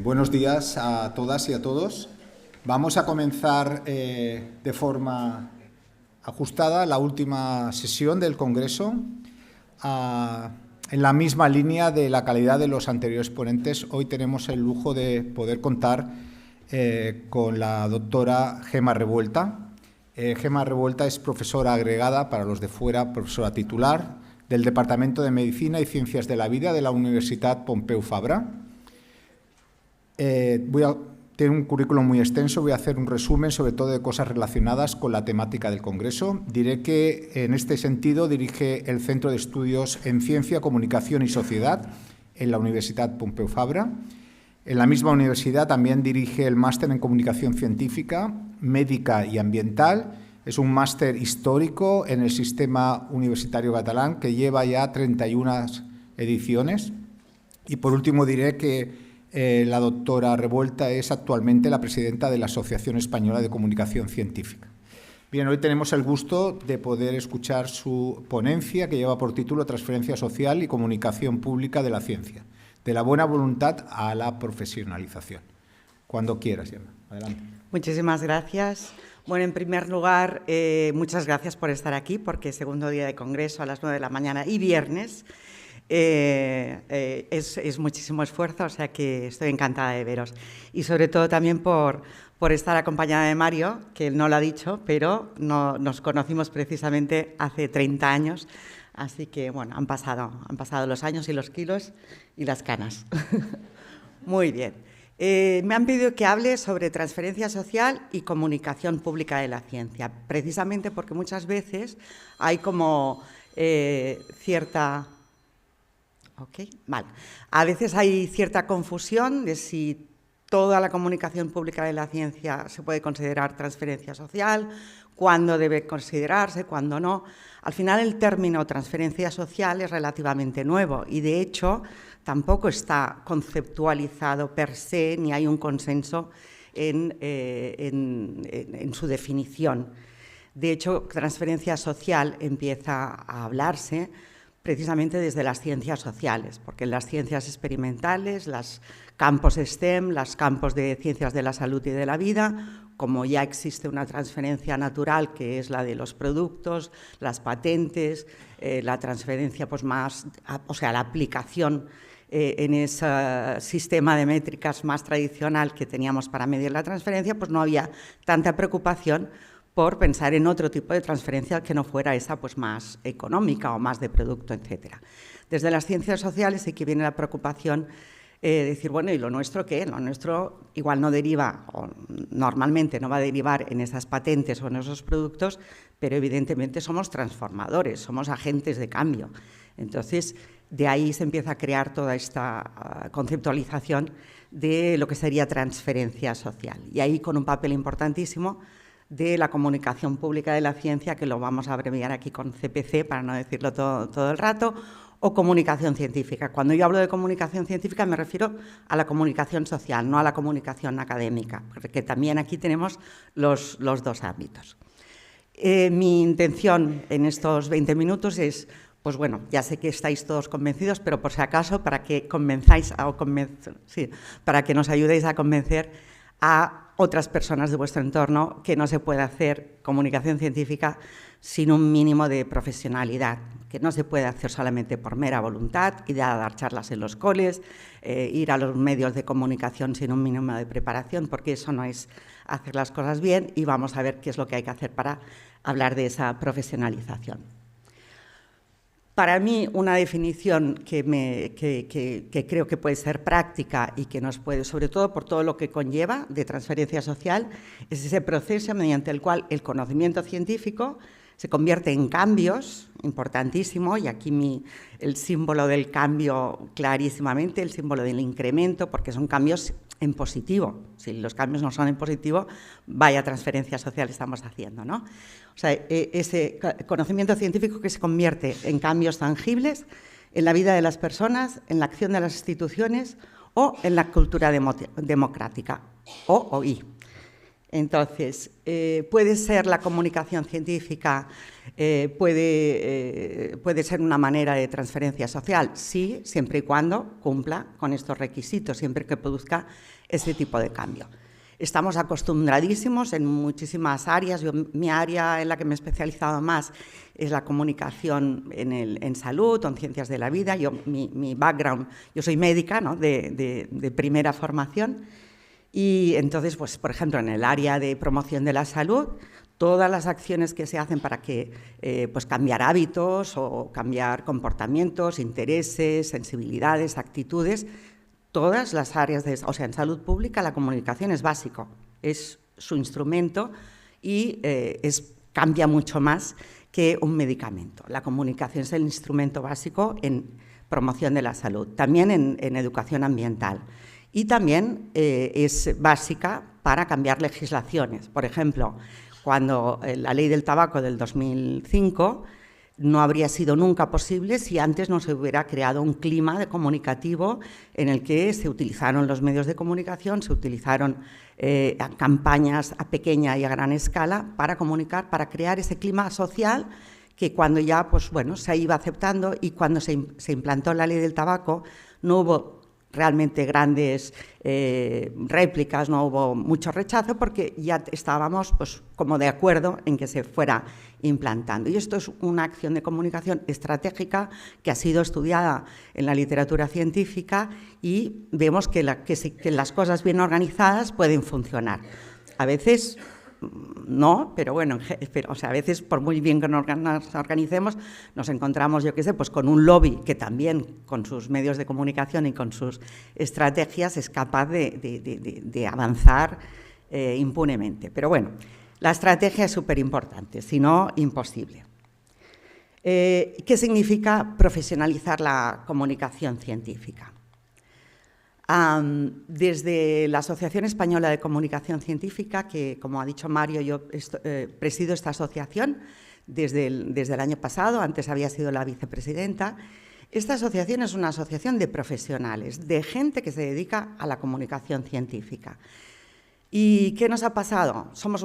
Buenos días a todas y a todos. Vamos a comenzar de forma ajustada la última sesión del Congreso, en la misma línea de la calidad de los anteriores ponentes. Hoy tenemos el lujo de poder contar con la doctora Gemma Revuelta. Gemma Revuelta es profesora agregada, para los de fuera, profesora titular del Departamento de Medicina y Ciencias de la Vida de la Universitat Pompeu Fabra. Tiene un currículum muy extenso, voy a hacer un resumen sobre todo de cosas relacionadas con la temática del Congreso. Diré que en este sentido dirige el Centro de Estudios en Ciencia, Comunicación y Sociedad en la Universitat Pompeu Fabra. En la misma universidad también dirige el máster en Comunicación Científica, Médica y Ambiental. Es un máster histórico en el sistema universitario catalán que lleva ya 31 ediciones. Y por último diré que la doctora Revuelta es actualmente la presidenta de la Asociación Española de Comunicación Científica. Bien, hoy tenemos el gusto de poder escuchar su ponencia que lleva por título Transferencia social y comunicación pública de la ciencia, de la buena voluntad a la profesionalización. Cuando quieras, Gemma. Adelante. Muchísimas gracias. Bueno, en primer lugar, muchas gracias por estar aquí, porque segundo día de congreso a las 9 de la mañana y viernes. Es muchísimo esfuerzo, o sea que estoy encantada de veros. Y sobre todo también por estar acompañada de Mario, que él no lo ha dicho, pero nos conocimos precisamente hace 30 años. Así que, bueno, han pasado los años y los kilos y las canas. Muy bien. Me han pedido que hable sobre transferencia social y comunicación pública de la ciencia, precisamente porque muchas veces hay como cierta... A veces hay cierta confusión de si toda la comunicación pública de la ciencia se puede considerar transferencia social, cuándo debe considerarse, cuándo no. Al final, el término transferencia social es relativamente nuevo y, de hecho, tampoco está conceptualizado per se ni hay un consenso en su definición. De hecho, transferencia social empieza a hablarse precisamente desde las ciencias sociales, porque en las ciencias experimentales, los campos STEM, los campos de ciencias de la salud y de la vida, como ya existe una transferencia natural que es la de los productos, las patentes, la transferencia pues más, o sea, la aplicación en ese sistema de métricas más tradicional que teníamos para medir la transferencia, pues no había tanta preocupación por pensar en otro tipo de transferencia que no fuera esa pues más económica o más de producto, etcétera. Desde las ciencias sociales sí que viene la preocupación de decir, bueno, ¿y lo nuestro qué? Lo nuestro igual no deriva, o normalmente no va a derivar en esas patentes o en esos productos, pero evidentemente somos transformadores, somos agentes de cambio. Entonces, de ahí se empieza a crear toda esta conceptualización de lo que sería transferencia social. Y ahí con un papel importantísimo de la comunicación pública de la ciencia, que lo vamos a abreviar aquí con CPC para no decirlo todo el rato, o comunicación científica. Cuando yo hablo de comunicación científica me refiero a la comunicación social, no a la comunicación académica, porque también aquí tenemos los dos ámbitos. Mi intención en estos 20 minutos es, pues bueno, ya sé que estáis todos convencidos, pero por si acaso, para que para que nos ayudéis a convencer a otras personas de vuestro entorno que no se puede hacer comunicación científica sin un mínimo de profesionalidad, que no se puede hacer solamente por mera voluntad, ir a dar charlas en los coles, ir a los medios de comunicación sin un mínimo de preparación, porque eso no es hacer las cosas bien, y vamos a ver qué es lo que hay que hacer para hablar de esa profesionalización. Para mí, una definición que creo que puede ser práctica y que nos puede, sobre todo por todo lo que conlleva de transferencia social, es ese proceso mediante el cual el conocimiento científico se convierte en cambios, importantísimo, y aquí el símbolo del cambio clarísimamente, el símbolo del incremento, porque son cambios en positivo. Si los cambios no son en positivo, vaya transferencia social estamos haciendo, ¿no? O sea, ese conocimiento científico que se convierte en cambios tangibles en la vida de las personas, en la acción de las instituciones o en la cultura democrática, o. Entonces, puede ser la comunicación científica ¿Puede ser una manera de transferencia social? Sí, siempre y cuando cumpla con estos requisitos, siempre que produzca este tipo de cambio. Estamos acostumbradísimos en muchísimas áreas. Mi área en la que me he especializado más es la comunicación en salud o en ciencias de la vida. Mi background, yo soy médica, ¿no?, de primera formación. Y entonces, pues, por ejemplo, en el área de promoción de la salud, todas las acciones que se hacen para que pues cambiar hábitos o cambiar comportamientos, intereses, sensibilidades, actitudes, todas las áreas, o sea, en salud pública la comunicación es básico, es su instrumento y cambia mucho más que un medicamento. La comunicación es el instrumento básico en promoción de la salud, también en educación ambiental. Y también es básica para cambiar legislaciones. Por ejemplo, cuando la ley del tabaco del 2005 no habría sido nunca posible si antes no se hubiera creado un clima comunicativo en el que se utilizaron los medios de comunicación, se utilizaron campañas a pequeña y a gran escala para comunicar, para crear ese clima social que cuando ya pues, bueno, se iba aceptando y cuando se implantó la ley del tabaco no hubo realmente grandes réplicas, no hubo mucho rechazo porque ya estábamos pues, como de acuerdo en que se fuera implantando. Y esto es una acción de comunicación estratégica que ha sido estudiada en la literatura científica y vemos que las cosas bien organizadas pueden funcionar. A veces no, pero bueno, o sea, a veces por muy bien que nos organicemos nos encontramos, yo qué sé, pues con un lobby que también con sus medios de comunicación y con sus estrategias es capaz de avanzar impunemente. Pero bueno, la estrategia es súper importante, si no, imposible. ¿Qué significa profesionalizar la comunicación científica? Desde la Asociación Española de Comunicación Científica, que como ha dicho Mario, yo presido esta asociación desde el año pasado, antes había sido la vicepresidenta. Esta asociación es una asociación de profesionales, de gente que se dedica a la comunicación científica. ¿Y qué nos ha pasado? Somos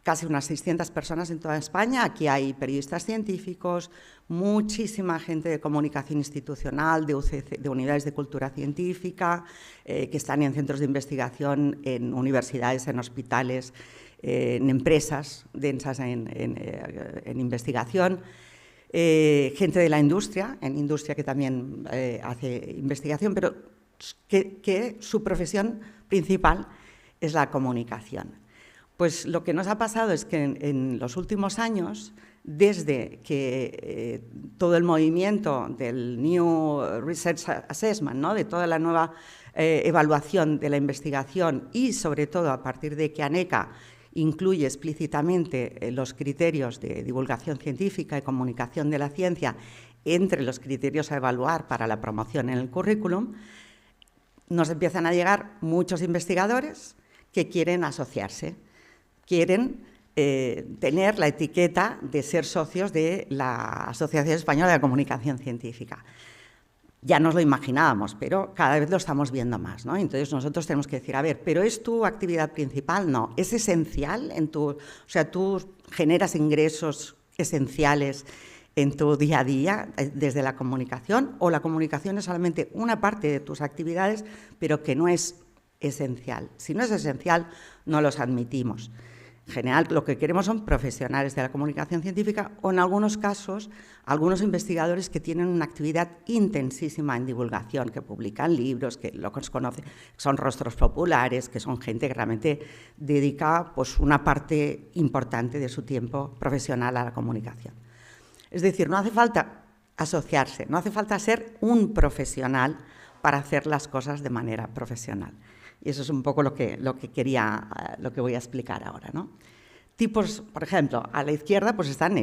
casi unas 600 personas en toda España. Aquí hay periodistas científicos, muchísima gente de comunicación institucional, de UCC, de unidades de cultura científica, que están en centros de investigación, en universidades, en hospitales, en empresas densas en investigación, gente de la industria, en industria que también hace investigación, pero que su profesión principal es la comunicación. Pues lo que nos ha pasado es que en los últimos años, desde que todo el movimiento del New Research Assessment, ¿no?, de toda la nueva evaluación de la investigación y sobre todo a partir de que ANECA incluye explícitamente los criterios de divulgación científica y comunicación de la ciencia entre los criterios a evaluar para la promoción en el currículum, nos empiezan a llegar muchos investigadores que quieren asociarse, quieren tener la etiqueta de ser socios de la Asociación Española de Comunicación Científica. Ya nos lo imaginábamos, pero cada vez lo estamos viendo más, ¿no? Entonces nosotros tenemos que decir, a ver, ¿pero es tu actividad principal? No, ¿es esencial o sea, tú generas ingresos esenciales en tu día a día desde la comunicación, o la comunicación es solamente una parte de tus actividades, pero que no es esencial? Si no es esencial, no los admitimos. En general, lo que queremos son profesionales de la comunicación científica o, en algunos casos, algunos investigadores que tienen una actividad intensísima en divulgación, que publican libros, que lo que se conoce son rostros populares, que son gente que realmente dedica pues, una parte importante de su tiempo profesional a la comunicación. Es decir, no hace falta asociarse, no hace falta ser un profesional para hacer las cosas de manera profesional. Y eso es un poco lo que voy a explicar ahora, ¿no? Tipos, por ejemplo, a la izquierda pues están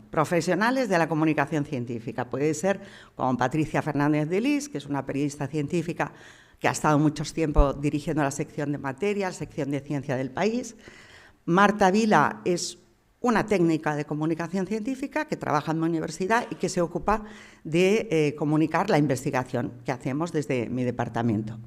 profesionales de la comunicación científica. Puede ser como Patricia Fernández de Lis, que es una periodista científica que ha estado mucho tiempo dirigiendo la sección de materias, sección de ciencia del País. Marta Vila es una técnica de comunicación científica que trabaja en mi universidad y que se ocupa de comunicar la investigación que hacemos desde mi departamento.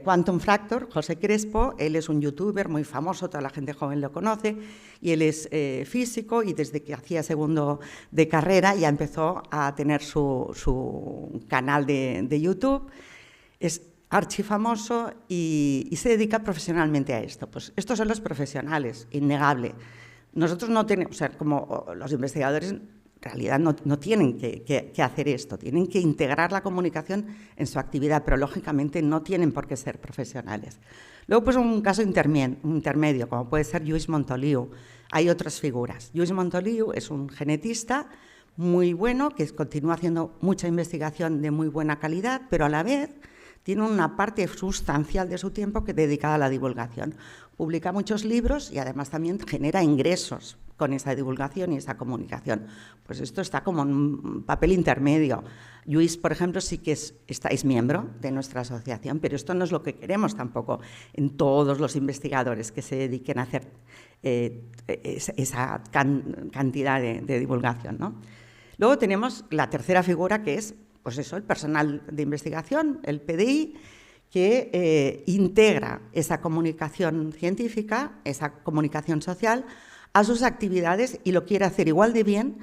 Quantum Fracture, José Crespo, él es un youtuber muy famoso, toda la gente joven lo conoce, y él es físico y desde que hacía segundo de carrera ya empezó a tener su canal de YouTube. Es archifamoso y se dedica profesionalmente a esto. Pues estos son los profesionales, innegable. Nosotros no tenemos, o sea, como los investigadores en realidad no tienen que hacer esto, tienen que integrar la comunicación en su actividad, pero lógicamente no tienen por qué ser profesionales. Luego, pues un caso intermedio, como puede ser Lluís Montoliu. Hay otras figuras. Lluís Montoliu es un genetista muy bueno, que continúa haciendo mucha investigación de muy buena calidad, pero a la vez tiene una parte sustancial de su tiempo que dedicada a la divulgación. Publica muchos libros y además también genera ingresos con esa divulgación y esa comunicación. Pues esto está como en un papel intermedio. Lluís, por ejemplo, sí que es miembro de nuestra asociación, pero esto no es lo que queremos tampoco en todos los investigadores que se dediquen a hacer esa cantidad de divulgación, ¿no? Luego tenemos la tercera figura, que es pues eso, el personal de investigación, el PDI, que integra esa comunicación científica, esa comunicación social, a sus actividades y lo quiere hacer igual de bien,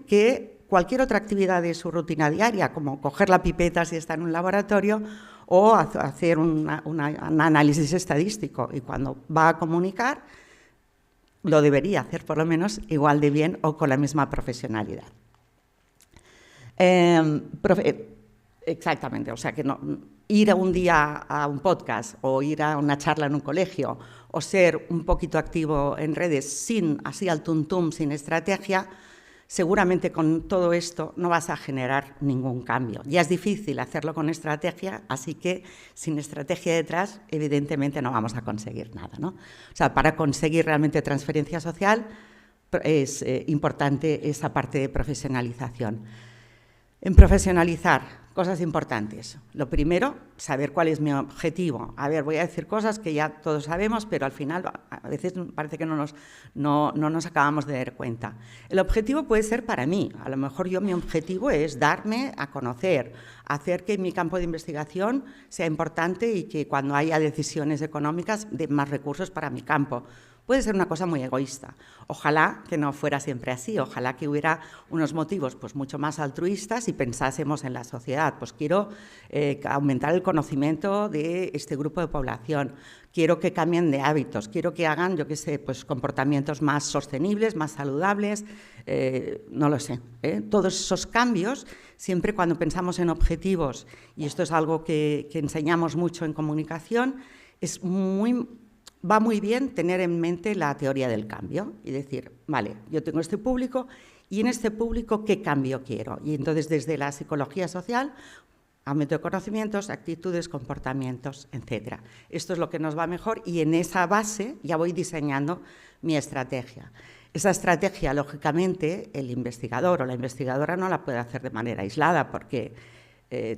que cualquier otra actividad de su rutina diaria, como coger la pipeta si está en un laboratorio o hacer un análisis estadístico. Y cuando va a comunicar, lo debería hacer por lo menos igual de bien o con la misma profesionalidad. Exactamente, o sea que no, ir un día a un podcast o ir a una charla en un colegio o ser un poquito activo en redes sin, así al tuntum, sin estrategia, seguramente con todo esto no vas a generar ningún cambio. Ya es difícil hacerlo con estrategia, así que sin estrategia detrás, evidentemente no vamos a conseguir nada, ¿no? O sea, para conseguir realmente transferencia social es importante esa parte de profesionalización. En profesionalizar, cosas importantes. Lo primero, saber cuál es mi objetivo. A ver, voy a decir cosas que ya todos sabemos, pero al final a veces parece que no nos acabamos de dar cuenta. El objetivo puede ser para mí. A lo mejor mi objetivo es darme a conocer, hacer que mi campo de investigación sea importante y que cuando haya decisiones económicas dé más recursos para mi campo. Puede ser una cosa muy egoísta. Ojalá que no fuera siempre así, ojalá que hubiera unos motivos pues, mucho más altruistas y pensásemos en la sociedad. Pues quiero aumentar el conocimiento de este grupo de población, quiero que cambien de hábitos, quiero que hagan, yo qué sé, pues, comportamientos más sostenibles, más saludables, no lo sé. Todos esos cambios, siempre cuando pensamos en objetivos, y esto es algo que enseñamos mucho en comunicación, va muy bien tener en mente la teoría del cambio y decir, vale, yo tengo este público y en este público, ¿qué cambio quiero? Y entonces, desde la psicología social, aumento de conocimientos, actitudes, comportamientos, etc. Esto es lo que nos va mejor y en esa base ya voy diseñando mi estrategia. Esa estrategia, lógicamente, el investigador o la investigadora no la puede hacer de manera aislada porque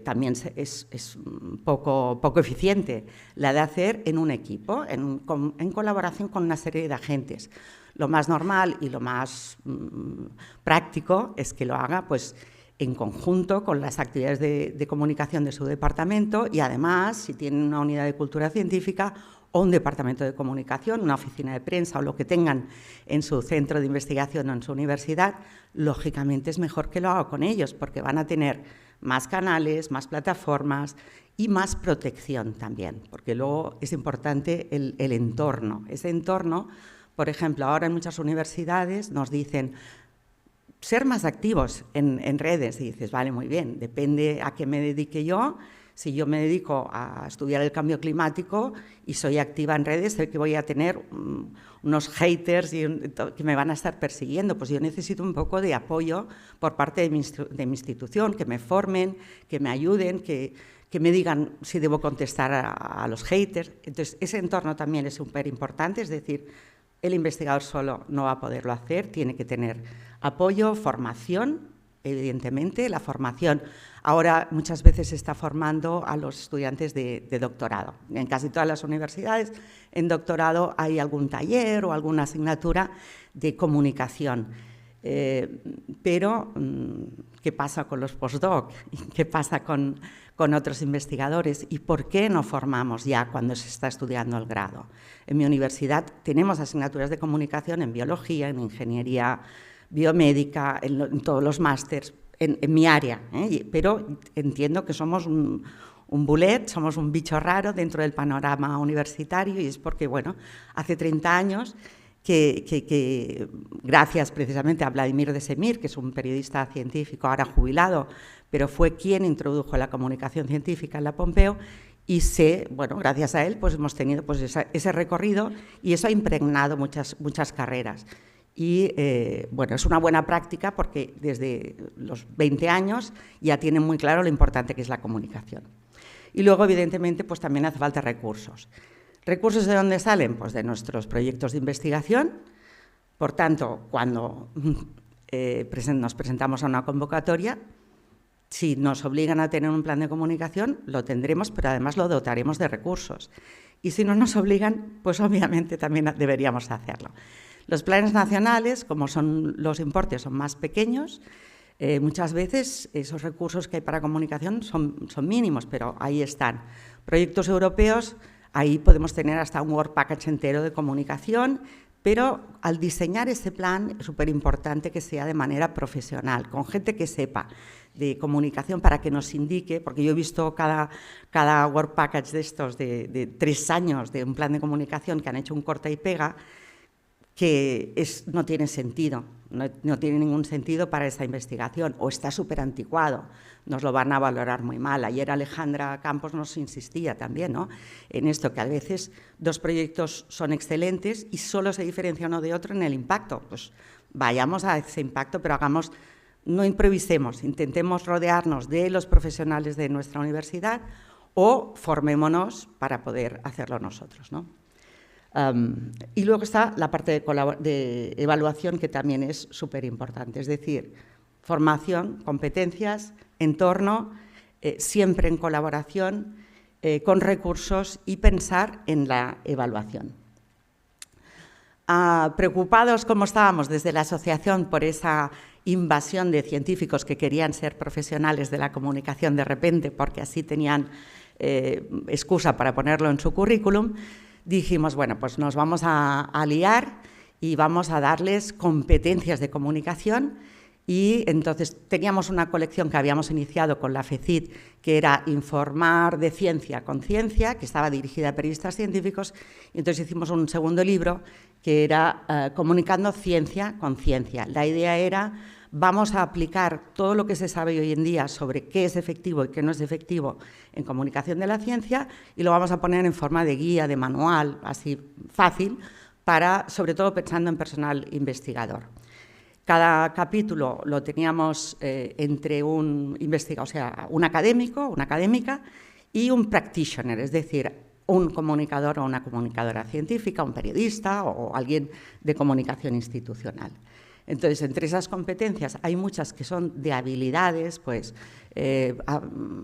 también es poco eficiente, la de hacer en un equipo, en colaboración con una serie de agentes. Lo más normal y lo más práctico es que lo haga pues, en conjunto con las actividades de comunicación de su departamento y además, si tienen una unidad de cultura científica o un departamento de comunicación, una oficina de prensa o lo que tengan en su centro de investigación o en su universidad, lógicamente es mejor que lo haga con ellos porque van a tener más canales, más plataformas y más protección también, porque luego es importante el entorno. Ese entorno, por ejemplo, ahora en muchas universidades nos dicen ser más activos en redes y dices, vale, muy bien, depende a qué me dedique yo. Si yo me dedico a estudiar el cambio climático y soy activa en redes, sé que voy a tener unos haters que me van a estar persiguiendo. Pues yo necesito un poco de apoyo por parte de mi institución, que me formen, que me ayuden, que me digan si debo contestar a los haters. Entonces, ese entorno también es súper importante, es decir, el investigador solo no va a poderlo hacer, tiene que tener apoyo, formación. Evidentemente, la formación ahora muchas veces se está formando a los estudiantes de doctorado. En casi todas las universidades, en doctorado hay algún taller o alguna asignatura de comunicación. Pero qué pasa con los postdoc, qué pasa con otros investigadores y por qué no formamos ya cuando se está estudiando el grado. En mi universidad tenemos asignaturas de comunicación en biología, en ingeniería biomédica, en todos los másters, en mi área, pero entiendo que somos un bulet, somos un bicho raro dentro del panorama universitario y es porque, bueno, hace 30 años que gracias precisamente a Vladimir de Semir, que es un periodista científico ahora jubilado, pero fue quien introdujo la comunicación científica en la Pompeu y bueno, gracias a él pues hemos tenido pues, ese recorrido y eso ha impregnado muchas carreras. Y bueno, es una buena práctica porque desde los 20 años ya tienen muy claro lo importante que es la comunicación. Y luego, evidentemente, pues también hace falta recursos. ¿Recursos de dónde salen? Pues de nuestros proyectos de investigación. Por tanto, cuando nos presentamos a una convocatoria, si nos obligan a tener un plan de comunicación, lo tendremos, pero además lo dotaremos de recursos. Y si no nos obligan, pues obviamente también deberíamos hacerlo. Los planes nacionales, como los importes son más pequeños, muchas veces esos recursos que hay para comunicación son mínimos, pero ahí están. Proyectos europeos, ahí podemos tener hasta un work package entero de comunicación, pero al diseñar ese plan es súper importante que sea de manera profesional, con gente que sepa de comunicación para que nos indique, porque yo he visto cada work package de estos de 3 años de un plan de comunicación que han hecho un corta y pega, que no tiene sentido, no tiene ningún sentido para esta investigación o está súper anticuado, nos lo van a valorar muy mal. Ayer Alejandra Campos nos insistía también, ¿no?, en esto, que a veces 2 proyectos son excelentes y solo se diferencia uno de otro en el impacto. Pues vayamos a ese impacto, pero no improvisemos, intentemos rodearnos de los profesionales de nuestra universidad o formémonos para poder hacerlo nosotros, ¿no? Y luego está la parte de evaluación, que también es súper importante, es decir, formación, competencias, entorno, siempre en colaboración, con recursos y pensar en la evaluación. Preocupados como estábamos desde la asociación por esa invasión de científicos que querían ser profesionales de la comunicación de repente, porque así tenían excusa para ponerlo en su currículum, dijimos, bueno, pues nos vamos a liar y vamos a darles competencias de comunicación. Y entonces teníamos una colección que habíamos iniciado con la FECIT, que era Informar de Ciencia con Ciencia, que estaba dirigida a periodistas científicos, y entonces hicimos un segundo libro que era Comunicando Ciencia con Ciencia. La idea era, vamos a aplicar todo lo que se sabe hoy en día sobre qué es efectivo y qué no es efectivo en comunicación de la ciencia y lo vamos a poner en forma de guía, de manual, así fácil, sobre todo pensando en personal investigador. Cada capítulo lo teníamos entre un académico, una académica y un practitioner, es decir, un comunicador o una comunicadora científica, un periodista o alguien de comunicación institucional. Entonces, entre esas competencias hay muchas que son de habilidades, pues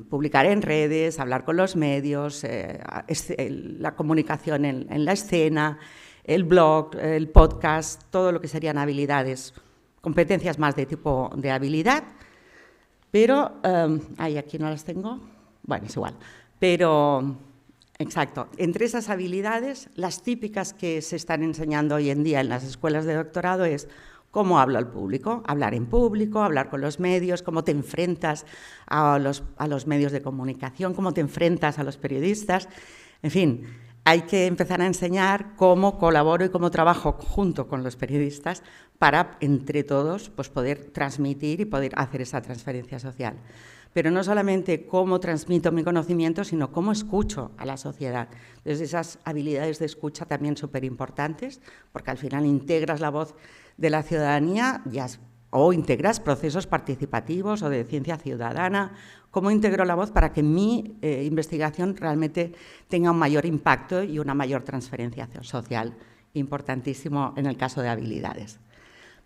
publicar en redes, hablar con los medios, la comunicación en la escena, el blog, el podcast, todo lo que serían habilidades, competencias más de tipo de habilidad, pero, aquí no las tengo, bueno, es igual, pero, exacto, entre esas habilidades, las típicas que se están enseñando hoy en día en las escuelas de doctorado es cómo hablo al público, hablar en público, hablar con los medios, cómo te enfrentas a los medios de comunicación, cómo te enfrentas a los periodistas, en fin. Hay que empezar a enseñar cómo colaboro y cómo trabajo junto con los periodistas para, entre todos, pues poder transmitir y poder hacer esa transferencia social. Pero no solamente cómo transmito mi conocimiento, sino cómo escucho a la sociedad. Entonces, esas habilidades de escucha también súper importantes, porque al final integras la voz de la ciudadanía o integras procesos participativos o de ciencia ciudadana. ¿Cómo integro la voz para que mi investigación realmente tenga un mayor impacto y una mayor transferencia social? Importantísimo en el caso de habilidades.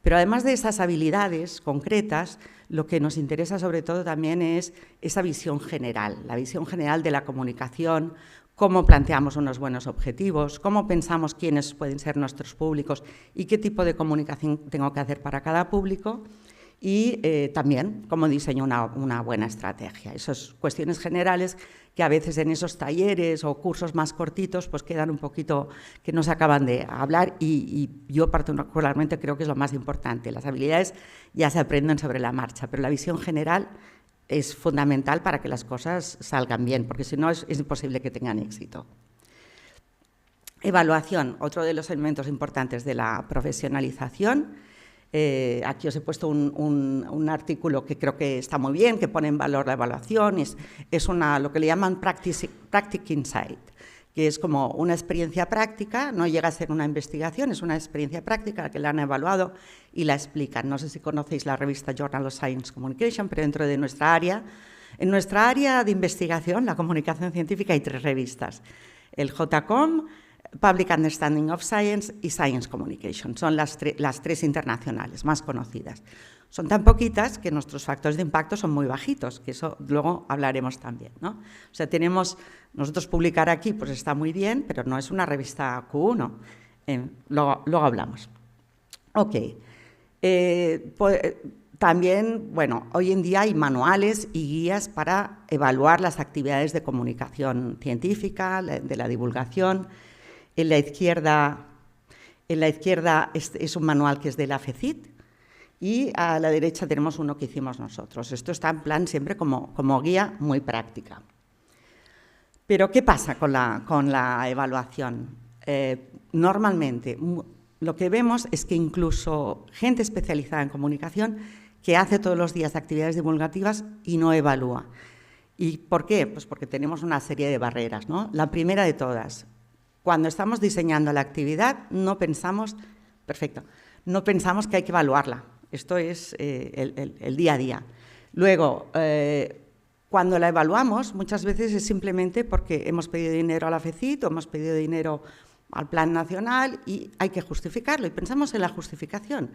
Pero además de esas habilidades concretas, lo que nos interesa sobre todo también es esa visión general, la visión general de la comunicación, cómo planteamos unos buenos objetivos, cómo pensamos quiénes pueden ser nuestros públicos y qué tipo de comunicación tengo que hacer para cada público. y también cómo diseño una buena estrategia. Esas cuestiones generales que a veces en esos talleres o cursos más cortitos pues quedan un poquito, que no se acaban de hablar, y yo particularmente creo que es lo más importante. Las habilidades ya se aprenden sobre la marcha, pero la visión general es fundamental para que las cosas salgan bien, porque si no es imposible que tengan éxito. Evaluación, otro de los elementos importantes de la profesionalización. Aquí os he puesto un artículo que creo que está muy bien, que pone en valor la evaluación. Es lo que le llaman Practice Insight, que es como una experiencia práctica, no llega a ser una investigación, es una experiencia práctica que la han evaluado y la explican. No sé si conocéis la revista Journal of Science Communication, pero dentro de nuestra área, en nuestra área de investigación, la comunicación científica, hay 3 revistas. El JCOM, Public Understanding of Science y Science Communication. Son las 3 internacionales más conocidas. Son tan poquitas que nuestros factores de impacto son muy bajitos, que eso luego hablaremos también, ¿no? O sea, nosotros publicar aquí pues está muy bien, pero no es una revista Q1. Luego hablamos. Ok. También, bueno, hoy en día hay manuales y guías para evaluar las actividades de comunicación científica, de la divulgación. En la izquierda es un manual que es de la FECIT y a la derecha tenemos uno que hicimos nosotros. Esto está en plan siempre como guía muy práctica. Pero, ¿qué pasa con la evaluación? Normalmente, lo que vemos es que incluso gente especializada en comunicación que hace todos los días actividades divulgativas y no evalúa. ¿Y por qué? Pues porque tenemos una serie de barreras, ¿no? La primera de todas, cuando estamos diseñando la actividad, no pensamos que hay que evaluarla. Esto es el día a día. Luego, cuando la evaluamos, muchas veces es simplemente porque hemos pedido dinero a la FECIT o hemos pedido dinero al Plan Nacional y hay que justificarlo. Y pensamos en la justificación,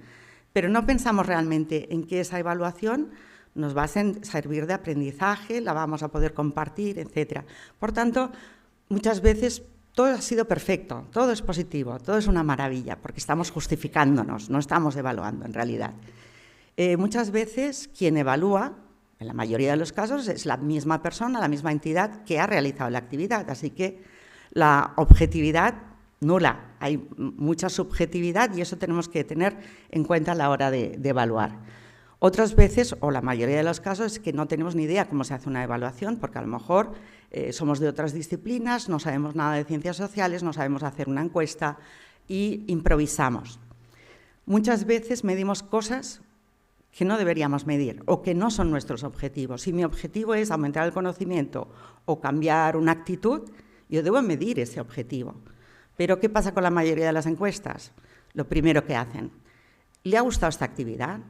pero no pensamos realmente en que esa evaluación nos va a servir de aprendizaje, la vamos a poder compartir, etc. Por tanto, muchas veces todo ha sido perfecto, todo es positivo, todo es una maravilla, porque estamos justificándonos, no estamos evaluando en realidad. Muchas veces quien evalúa, en la mayoría de los casos, es la misma persona, la misma entidad que ha realizado la actividad, así que la objetividad nula, hay mucha subjetividad y eso tenemos que tener en cuenta a la hora de evaluar. Otras veces, o la mayoría de los casos, es que no tenemos ni idea cómo se hace una evaluación, porque a lo mejor somos de otras disciplinas, no sabemos nada de ciencias sociales, no sabemos hacer una encuesta y improvisamos. Muchas veces medimos cosas que no deberíamos medir o que no son nuestros objetivos. Si mi objetivo es aumentar el conocimiento o cambiar una actitud, yo debo medir ese objetivo. Pero ¿qué pasa con la mayoría de las encuestas? Lo primero que hacen, ¿le ha gustado esta actividad?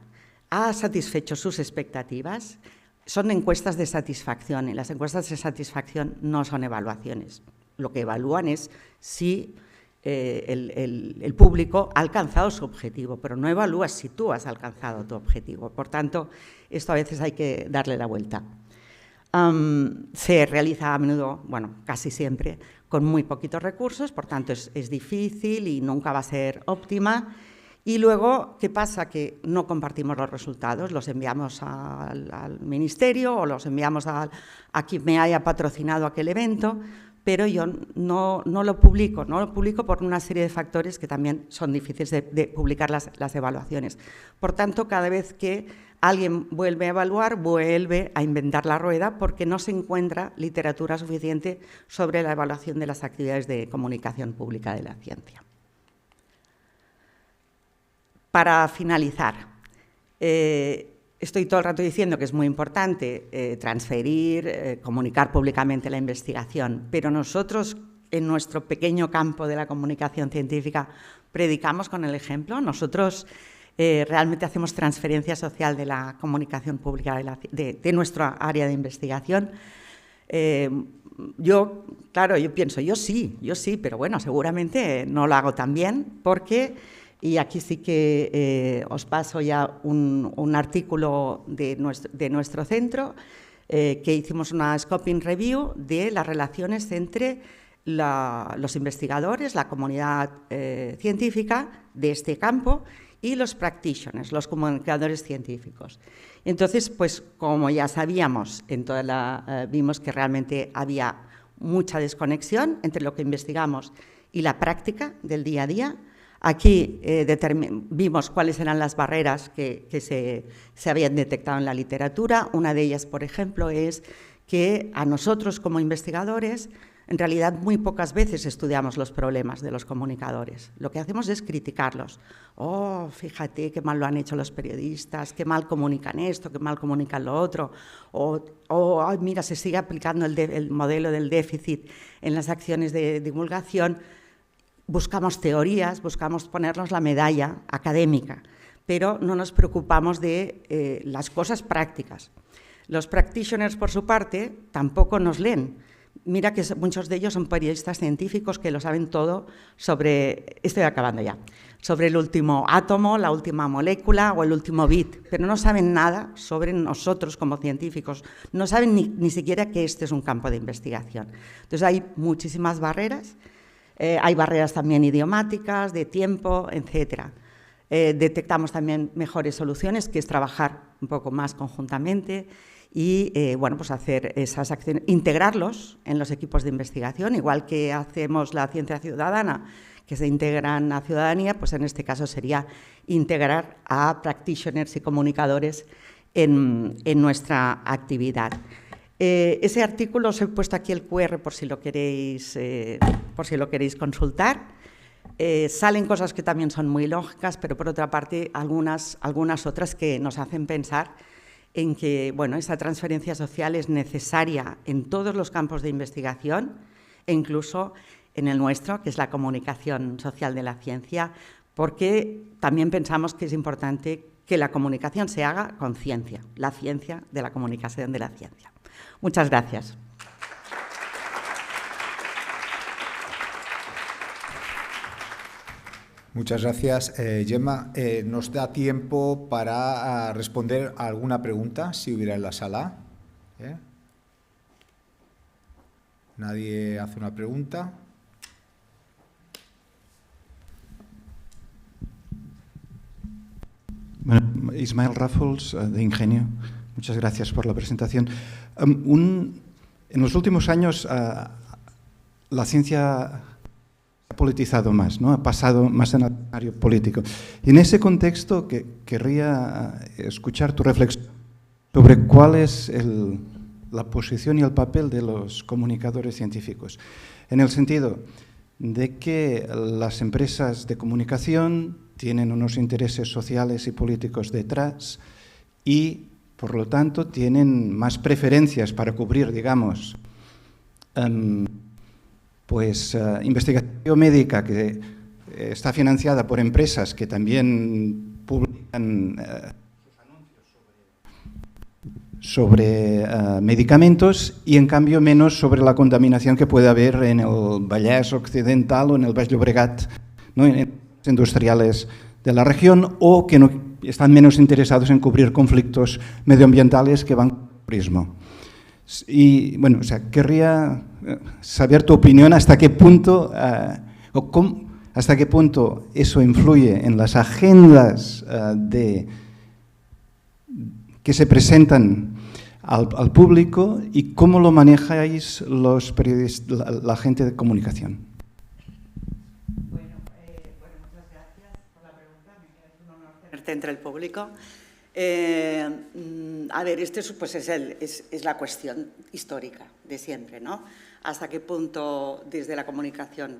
¿Ha satisfecho sus expectativas? Son encuestas de satisfacción y las encuestas de satisfacción no son evaluaciones. Lo que evalúan es si el público ha alcanzado su objetivo, pero no evalúas si tú has alcanzado tu objetivo. Por tanto, esto a veces hay que darle la vuelta. Se realiza a menudo, bueno, casi siempre, con muy poquitos recursos, por tanto es difícil y nunca va a ser óptima. Y luego, ¿qué pasa? Que no compartimos los resultados, los enviamos al ministerio o los enviamos a quien me haya patrocinado aquel evento, pero yo no lo publico por una serie de factores que también son difíciles de publicar las evaluaciones. Por tanto, cada vez que alguien vuelve a evaluar, vuelve a inventar la rueda porque no se encuentra literatura suficiente sobre la evaluación de las actividades de comunicación pública de la ciencia. Para finalizar, estoy todo el rato diciendo que es muy importante transferir, comunicar públicamente la investigación, pero nosotros, en nuestro pequeño campo de la comunicación científica, predicamos con el ejemplo. Nosotros realmente hacemos transferencia social de la comunicación pública de nuestra área de investigación. Yo pienso, yo sí, pero bueno, seguramente no lo hago tan bien porque... Y aquí sí que os paso ya un artículo de nuestro centro, que hicimos una scoping review de las relaciones entre los investigadores, la comunidad científica de este campo y los practitioners, los comunicadores científicos. Entonces, pues como ya sabíamos, vimos que realmente había mucha desconexión entre lo que investigamos y la práctica del día a día. Aquí vimos cuáles eran las barreras que se habían detectado en la literatura. Una de ellas, por ejemplo, es que a nosotros como investigadores, en realidad muy pocas veces estudiamos los problemas de los comunicadores. Lo que hacemos es criticarlos. Oh, fíjate qué mal lo han hecho los periodistas, qué mal comunican esto, qué mal comunican lo otro. O mira, se sigue aplicando el modelo del déficit en las acciones de divulgación. Buscamos teorías, buscamos ponernos la medalla académica, pero no nos preocupamos de las cosas prácticas. Los practitioners, por su parte, tampoco nos leen. Mira que muchos de ellos son periodistas científicos que lo saben todo sobre, estoy acabando ya, sobre el último átomo, la última molécula o el último bit, pero no saben nada sobre nosotros como científicos, no saben ni siquiera que este es un campo de investigación. Entonces hay muchísimas barreras, hay barreras también idiomáticas, de tiempo, etcétera. Detectamos también mejores soluciones, que es trabajar un poco más conjuntamente y bueno, pues hacer esas acciones, integrarlos en los equipos de investigación, igual que hacemos la ciencia ciudadana, que se integran a ciudadanía, pues en este caso sería integrar a practitioners y comunicadores en nuestra actividad. Ese artículo os he puesto aquí el QR por si lo queréis consultar. Salen cosas que también son muy lógicas, pero por otra parte algunas otras que nos hacen pensar en que bueno, esa transferencia social es necesaria en todos los campos de investigación e incluso en el nuestro, que es la comunicación social de la ciencia, porque también pensamos que es importante que la comunicación se haga con ciencia, la ciencia de la comunicación de la ciencia. Muchas gracias. Muchas gracias, Gemma. ¿Nos da tiempo para responder a alguna pregunta, si hubiera en la sala? ¿Nadie hace una pregunta? Bueno, Ismael Rafols, de Ingenio. Muchas gracias por la presentación. En los últimos años la ciencia ha politizado más, ¿no? Ha pasado más en el escenario político. Y en ese contexto querría escuchar tu reflexión sobre cuál es la posición y el papel de los comunicadores científicos, en el sentido de que las empresas de comunicación tienen unos intereses sociales y políticos detrás y, por lo tanto, tienen más preferencias para cubrir, digamos, investigación médica que está financiada por empresas que también publican sus anuncios sobre medicamentos y, en cambio, menos sobre la contaminación que puede haber en el Vallès Occidental o en el Baix Llobregat, ¿no? En industriales de la región, o que no están menos interesados en cubrir conflictos medioambientales que van con el turismo. Y, bueno, o sea, querría saber tu opinión hasta qué punto eso influye en las agendas que se presentan al público y cómo lo manejáis los periodistas, la gente de comunicación. Bueno, muchas gracias por la pregunta. Es un honor tenerte entre el público. A ver, esto pues es la cuestión histórica de siempre, ¿no? Hasta qué punto desde la comunicación,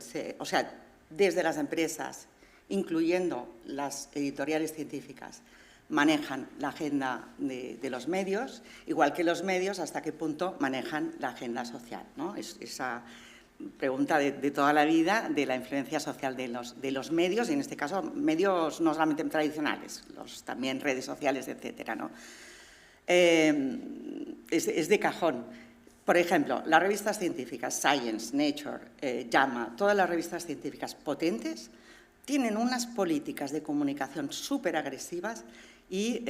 desde las empresas, incluyendo las editoriales científicas, manejan la agenda de los medios, igual que los medios, hasta qué punto manejan la agenda social, ¿no? Esa pregunta de toda la vida de la influencia social de los medios, y en este caso medios no solamente tradicionales, también redes sociales, etcétera, ¿no? Es de cajón. Por ejemplo, las revistas científicas, Science, Nature, JAMA, todas las revistas científicas potentes tienen unas políticas de comunicación súper agresivas y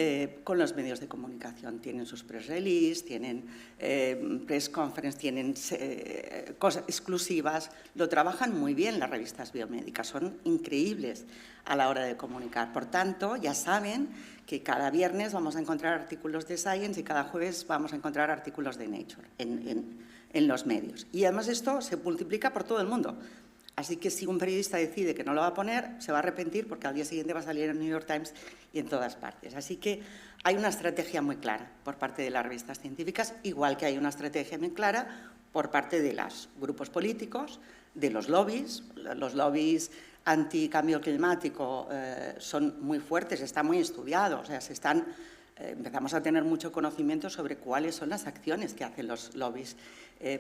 con los medios de comunicación. Tienen sus press release, tienen press conference, tienen cosas exclusivas. Lo trabajan muy bien las revistas biomédicas, son increíbles a la hora de comunicar. Por tanto, ya saben que cada viernes vamos a encontrar artículos de Science y cada jueves vamos a encontrar artículos de Nature en los medios. Y además esto se multiplica por todo el mundo. Así que si un periodista decide que no lo va a poner, se va a arrepentir porque al día siguiente va a salir en el New York Times y en todas partes. Así que hay una estrategia muy clara por parte de las revistas científicas, igual que hay una estrategia muy clara por parte de los grupos políticos, de los lobbies. Los lobbies anticambio climático son muy fuertes, está muy estudiado, o sea, empezamos a tener mucho conocimiento sobre cuáles son las acciones que hacen los lobbies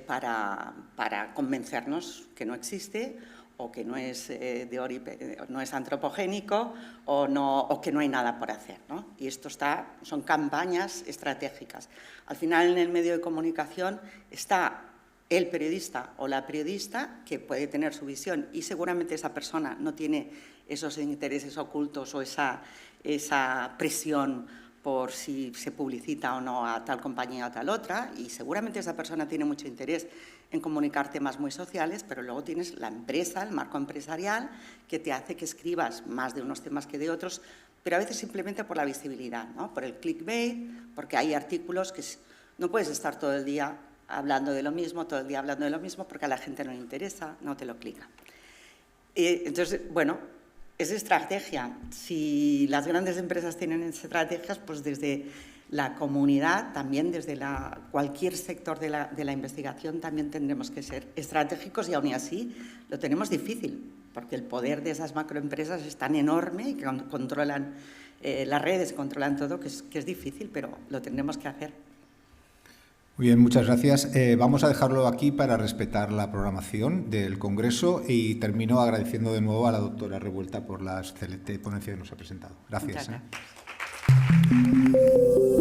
para convencernos que no existe o que no es, no es antropogénico o que no hay nada por hacer, ¿no? Y esto son campañas estratégicas. Al final, en el medio de comunicación está el periodista o la periodista que puede tener su visión y seguramente esa persona no tiene esos intereses ocultos o esa presión por si se publicita o no a tal compañía o a tal otra, y seguramente esa persona tiene mucho interés en comunicar temas muy sociales, pero luego tienes la empresa, el marco empresarial, que te hace que escribas más de unos temas que de otros, pero a veces simplemente por la visibilidad, ¿no? Por el clickbait, porque hay artículos que no puedes estar todo el día hablando de lo mismo, todo el día hablando de lo mismo, porque a la gente no le interesa, no te lo clica. Entonces, bueno, es estrategia. Si las grandes empresas tienen estrategias, pues desde la comunidad, también desde cualquier sector de la investigación, también tendremos que ser estratégicos y aún así lo tenemos difícil, porque el poder de esas macroempresas es tan enorme y que controlan las redes, controlan todo, que es difícil, pero lo tendremos que hacer. Muy bien, muchas gracias. Vamos a dejarlo aquí para respetar la programación del Congreso y termino agradeciendo de nuevo a la doctora Revuelta por la excelente ponencia que nos ha presentado. Gracias. Muchas gracias.